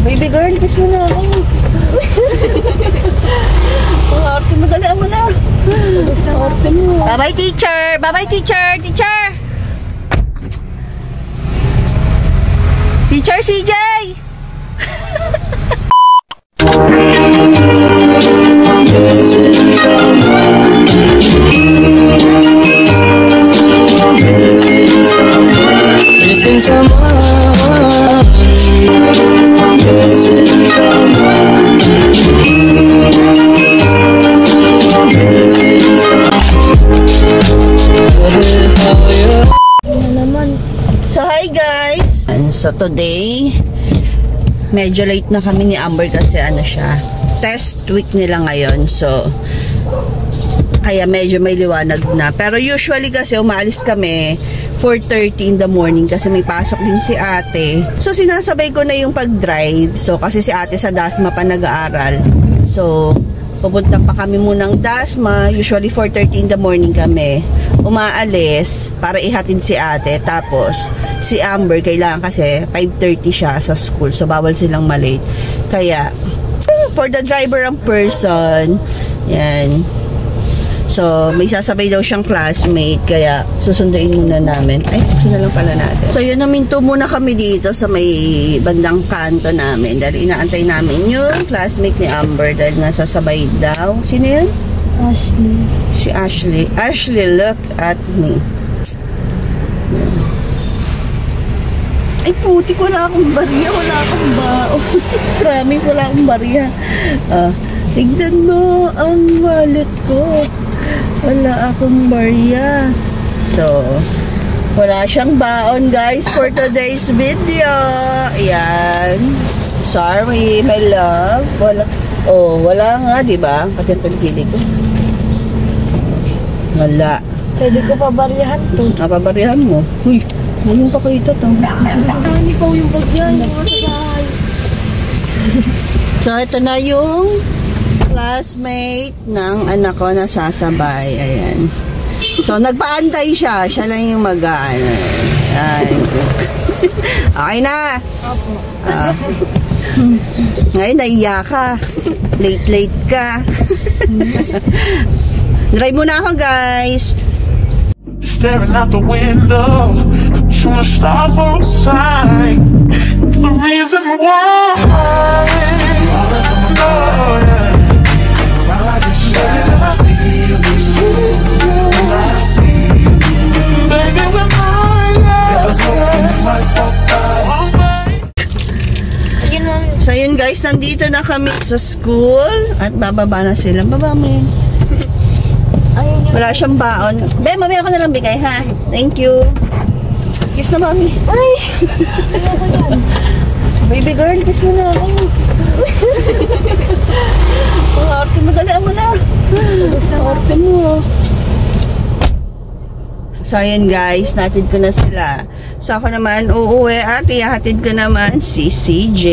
Baby girl, kiss mo na ako. Arte mo, dali mo na. Arte mo. Bye-bye, teacher. Bye-bye, teacher. Teacher. Teacher CJ. Missing someone. Missing someone. Missing someone. So hi guys. And so today medyo late na kami ni Amber kasi ano siya, test week nila ngayon. So kaya medyo may liwanag na. Pero usually kasi umaalis kami 4:30 in the morning kasi may pasok din si ate. So sinasabay ko na yung pag-drive. So kasi si ate sa Dasma pa nag-aaral. So pupunta pa kami munang Dasma. Usually 4:30 in the morning kami umaalis para ihatid si ate. Tapos si Amber kailangan kasi 5:30 siya sa school. So bawal silang malate. Kaya for the driver ang person, yan. So, may sasabay daw siyang classmate, kaya susunduin muna namin. Ay, gusto na lang pala natin. So, yun, naminto muna kami dito sa may bandang kanto namin. Dahil inaantay namin yung classmate ni Amber dahil nga sasabay daw. Sino yun? Ashley. Si Ashley. Ashley, look at me. Ay, puti ko, wala akong barya. Wala akong bao. Promise, wala akong barya. Tignan mo ang wallet ko. Wala akong barya. So, wala siyang baon guys for today's video. Ayan. Sorry, my love. Wala. Oh, wala nga, diba? Pati ang pagkili ko. Wala. Pwede ko pabaryahan to. Pabaryahan mo? Uy, ngayon pa kayo ito. Hindi ko yung bagyan. So, ito na yung classmate ng anak ko na sasabay. Ayan. So, nagpaantay siya. Siya lang yung mag-ano. Okay na. Opo. Ngayon, naiya ka. Late ka. Drive muna ako, guys. Staring out the window, trying to stop for a sign. The reason why you're always on my mind. So yun guys, nandito na kami sa school at bababa na sila. Baba mo yun. Wala siyang baon. Be, mamaya ako na lang bigay ha. Thank you. Kiss na mami. Ay! Ayoko yan. Baby girl, kiss mo na ako. Arte mo, dali mo na. Arte mo. So, ayan guys, natid ko na sila. So, ako naman uuwi at ihatid ko naman si CJ.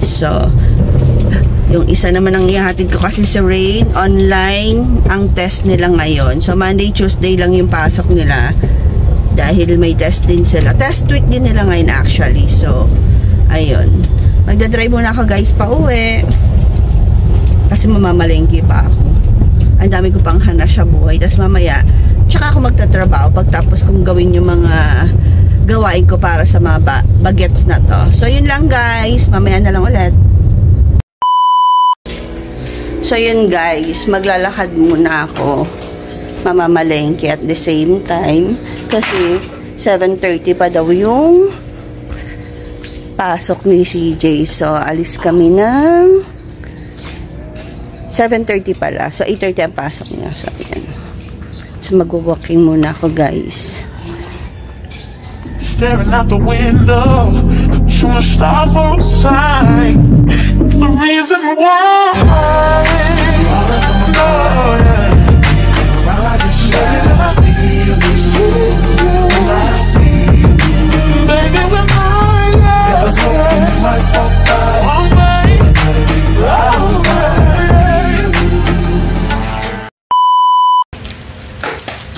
So, yung isa naman ang ihatid ko kasi si Rain. Online ang test nila ngayon. So, Monday, Tuesday lang yung pasok nila. Dahil may test din sila. Test week din nila ngayon actually. So, ayun. Magdadrive muna ako guys pa uwi. Kasi mamamalengke pa ako. Ang dami ko pang hana sa buhay. Tapos mamaya, tsaka ako magtatrabaho pagtapos kong gawin yung mga gawain ko para sa mga bagets na to. So, yun lang guys. Mamaya na lang ulit. So, yun guys. Maglalakad muna ako. Mamamalengke at the same time. Kasi, 7:30 pa daw yung pasok ni CJ. So, alis kami ng 7:30 pala. So, 8:30 ang pasok niya. So, ayan. So, mag-walking muna ako, guys. Staring out the window, trying to stop for a sign. The reason why you're always on my mind. Around like this, I see you, I see you. Baby, we're mine. Never know when you might walk by. So I gotta be right.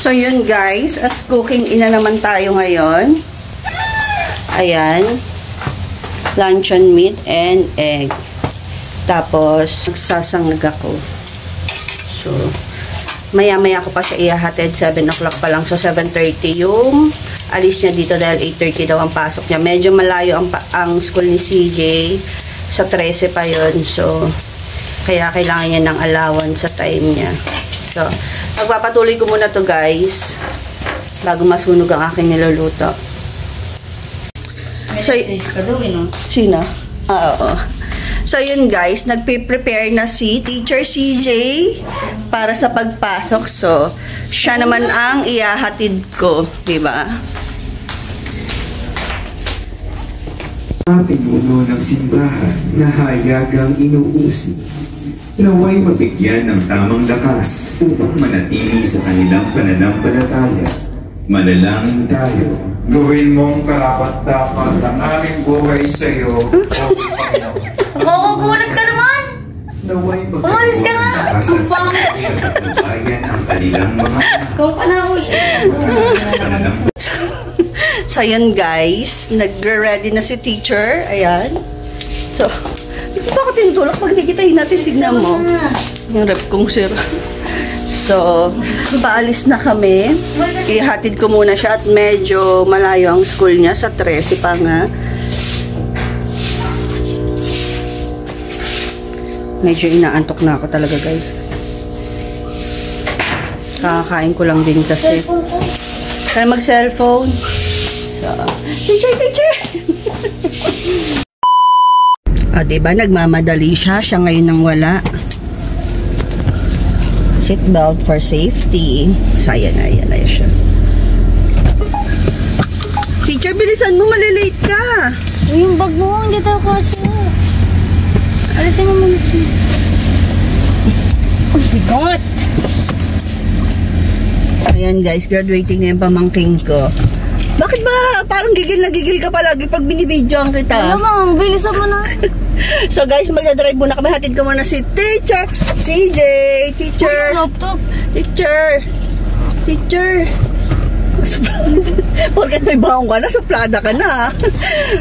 So, yun guys. As cooking ina naman tayo ngayon. Ayan. luncheon meat and egg. Tapos, magsasangag ako. So, maya-maya ko pa siya ihahatid. 7 o'clock pa lang. So, 7:30 yung alis niya dito dahil 8:30 daw ang pasok niya. Medyo malayo ang school ni CJ. Sa 13 pa yun. So, kaya kailangan niya ng allowance sa time niya. So, magpapatuloy ko muna to guys. Bago masunog ang aking niluluto. So, sino? Oo. So, yun guys, nagpe-prepare na si Teacher CJ para sa pagpasok. So, siya naman ang ihahatid ko, diba? Pinuno ng simbahan na hayagang inuusig. Naway mabigyan ng tamang lakas upang manatili sa kanilang pananampalataya. Manalangin tayo. Gawin mong karapat-dapat ang aming buhay sa iyo, O Panginoon. Makukulat ka naman! Naway Umalis ka nga! magpapatubayan ang kanilang mga Ikaw ka na ako So, yun guys, nagre-ready na si teacher. Ayan. So, bakit tinutulak pag higitahin natin? Tignan mo. Yung rep kong sir. So, paalis na kami. Ihatid ko muna siya at medyo malayo ang school niya sa 13 pa nga. Medyo inaantok na ako talaga guys. Kakakain ko lang din kasi. Kaya mag-cellphone. So, teacher! Diba? Nagmamadali siya. Siya ngayon nang wala. Seatbelt for safety. So, ayan siya. Teacher, bilisan mo. Malilate ka. Yung bag mo, hindi tayo kasi. Alisin mo muna. Oh my God! So, ayan guys. Graduating na yung pamangking ko. Bakit ba parang gigil na gigil ka palagi pag binibidyoan kita? Alam mo, bilisan mo na. So guys, magdadrive muna kami. Hatid ko muna si Teacher CJ. Teacher. Laptop. Teacher. Porket may baong ka na, suplada ka na.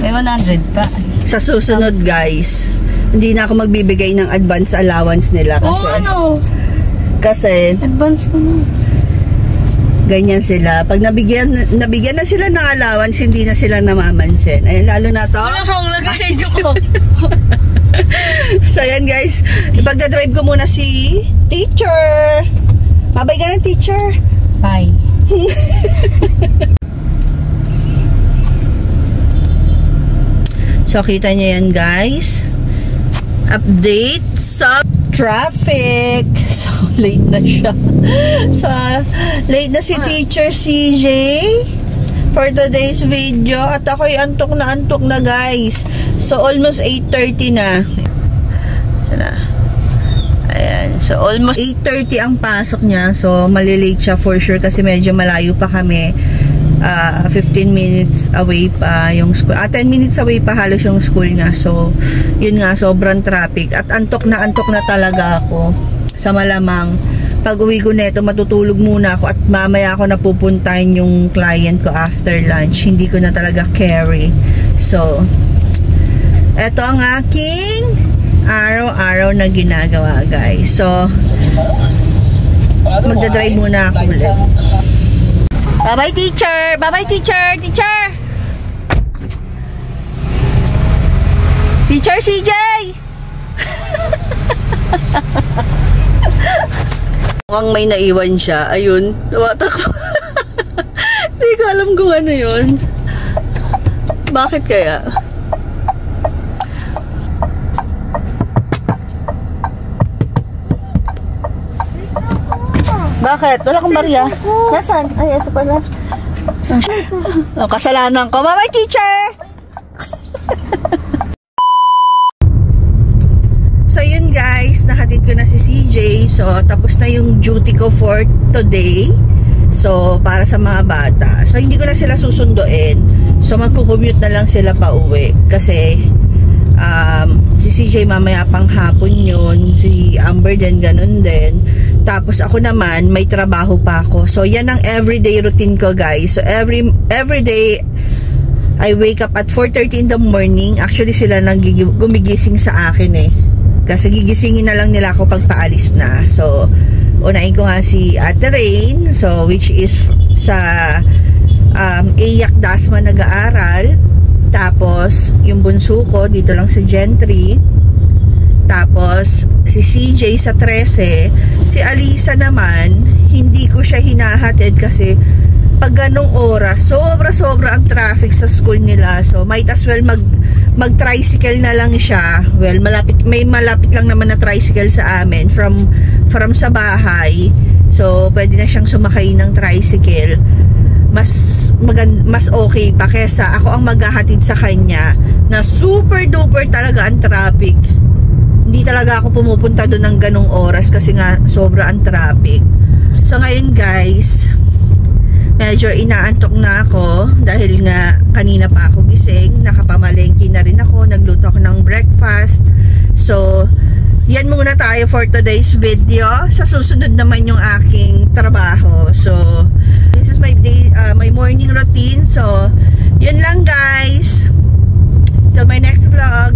May 100 pa. Sa susunod guys, hindi na ako magbibigay ng advance allowance nila kasi kasi advance mo na. Ganyan sila. Pag nabigyan na sila ng allowance, hindi na sila namamansin. Ayun, lalo na to. Wala kang lagay ko. So, ayan guys. Ipagdadrive ko muna si Teacher. Mabay ka ng Teacher. Bye. So, kita niyo yan guys. Update sa traffic. So, late na siya. So, late na si Teacher CJ for today's video. At ako'y antok na guys. So, almost 8:30 na. Ayan. So, almost 8:30 ang pasok niya. So, malilate siya for sure kasi medyo malayo pa kami. 15 minutes away pa yung school. 10 minutes away pa halos yung school niya. So, yun nga, sobrang traffic. At antok na talaga ako. Sa malamang, pag uwi ko neto, matutulog muna ako at mamaya ako napupuntahin yung client ko after lunch. Hindi ko na talaga carry. So, eto ang aking araw-araw na ginagawa, guys. So, magdadrive muna ako ulit. Bye-bye, teacher! Bye-bye, teacher! Teacher! Teacher CJ! Mukhang may naiwan siya. Ayun. Tumatakbo. Hindi ko alam kung ano yun. Bakit kaya? Bakit? Wala kang barya? Nasaan? Ay, ito pala. Oh, kasalanan ko. Bye-bye, teacher! So, yun guys. Nahatid ko na si CJ. So, tapos na yung duty ko for today. So, para sa mga bata. So, hindi ko na sila susunduin. So, magkukommute na lang sila pa uwi. Kasi, si CJ mamaya pang hapon yun. Si Amber din, ganun din. Tapos ako naman, may trabaho pa ako. So, yan ang everyday routine ko, guys. So, everyday, I wake up at 4:30 in the morning. Actually, sila nang gumigising sa akin eh. Kasi gigisingin na lang nila ako pag paalis na. So, unahin ko nga si Ate Rain. So, which is sa AYAC Dasma nag-aaral. Tapos, yung bunso ko dito lang sa Gentry. Tapos, si CJ sa 13. Si Alisa naman, hindi ko siya hinahatid kasi pag ganong oras, sobra-sobra ang traffic sa school nila. So, might as well mag-tricycle na lang siya. Well, may malapit lang naman na tricycle sa amin from sa bahay. So, pwede na siyang sumakay ng tricycle. Mas okay pa kesa ako ang maghahatid sa kanya na super duper talaga ang traffic. Hindi talaga ako pumupunta doon ng ganong oras kasi nga sobra ang traffic. So, ngayon guys, medyo inaantok na ako dahil nga kanina pa ako gising, nakapamalengke na rin ako, nagluto ako ng breakfast. So, yan muna tayo for today's video. Sa susunod naman yung aking trabaho. So, this is my day, my morning routine. So, yun lang guys. Till my next vlog.